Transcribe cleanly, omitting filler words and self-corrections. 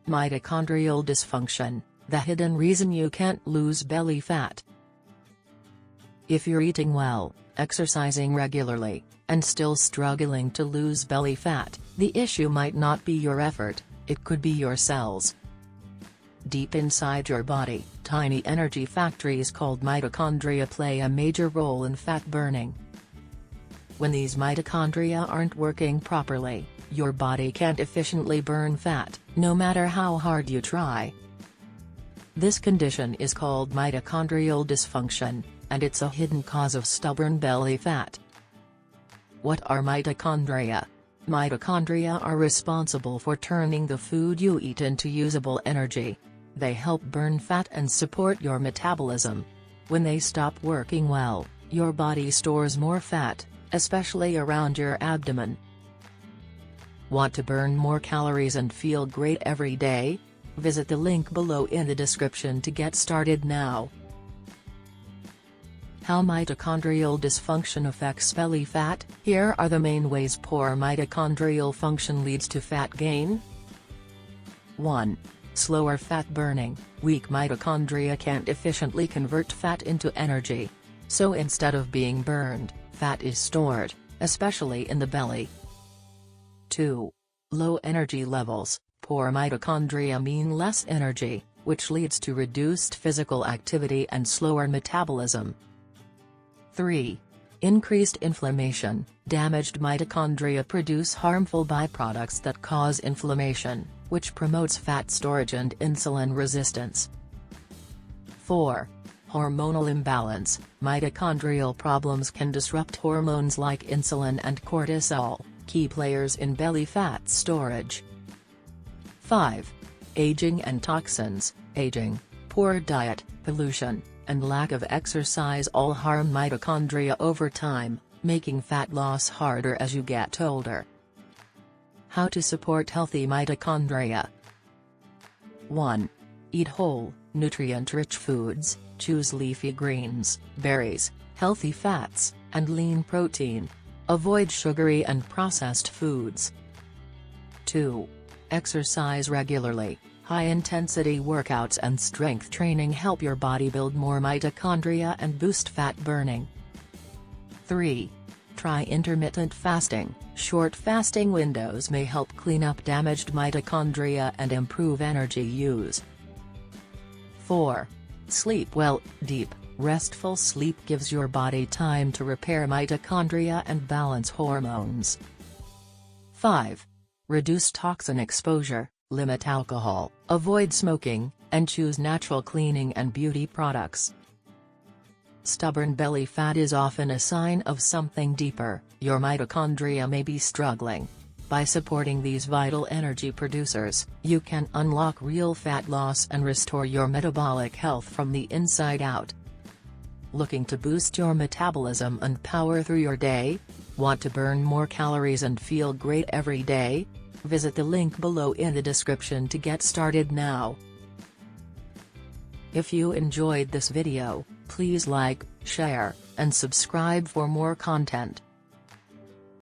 Mitochondrial dysfunction, the hidden reason you can't lose belly fat. If you're eating well, exercising regularly, and still struggling to lose belly fat, the issue might not be your effort, it could be your cells. Deep inside your body, tiny energy factories called mitochondria play a major role in fat burning. When these mitochondria aren't working properly, your body can't efficiently burn fat, no matter how hard you try. This condition is called mitochondrial dysfunction, and it's a hidden cause of stubborn belly fat. What are mitochondria? Mitochondria are responsible for turning the food you eat into usable energy. They help burn fat and support your metabolism. When they stop working well, your body stores more fat, especially around your abdomen. Want to burn more calories and feel great every day? Visit the link below in the description to get started now. How mitochondrial dysfunction affects belly fat? Here are the main ways poor mitochondrial function leads to fat gain. 1. Slower fat burning. Weak mitochondria can't efficiently convert fat into energy. So instead of being burned, fat is stored, especially in the belly. 2. Low energy levels. Poor mitochondria mean less energy, which leads to reduced physical activity and slower metabolism. 3. Increased inflammation. Damaged mitochondria produce harmful byproducts that cause inflammation, which promotes fat storage and insulin resistance. 4. Hormonal imbalance. Mitochondrial problems can disrupt hormones like insulin and cortisol, key players in belly fat storage. 5. Aging and toxins. Aging, poor diet, pollution, and lack of exercise all harm mitochondria over time, making fat loss harder as you get older. How to support healthy mitochondria? 1. Eat whole, nutrient-rich foods. Choose leafy greens, berries, healthy fats, and lean protein. Avoid sugary and processed foods. 2. Exercise regularly. High-intensity workouts and strength training help your body build more mitochondria and boost fat burning. 3. Try intermittent fasting. Short fasting windows may help clean up damaged mitochondria and improve energy use. 4. Sleep well. Deep, restful sleep gives your body time to repair mitochondria and balance hormones. 5. Reduce toxin exposure. Limit alcohol, avoid smoking, and choose natural cleaning and beauty products. Stubborn belly fat is often a sign of something deeper. Your mitochondria may be struggling. By supporting these vital energy producers, you can unlock real fat loss and restore your metabolic health from the inside out. Looking to boost your metabolism and power through your day? Want to burn more calories and feel great every day? Visit the link below in the description to get started now. If you enjoyed this video, please like, share, and subscribe for more content.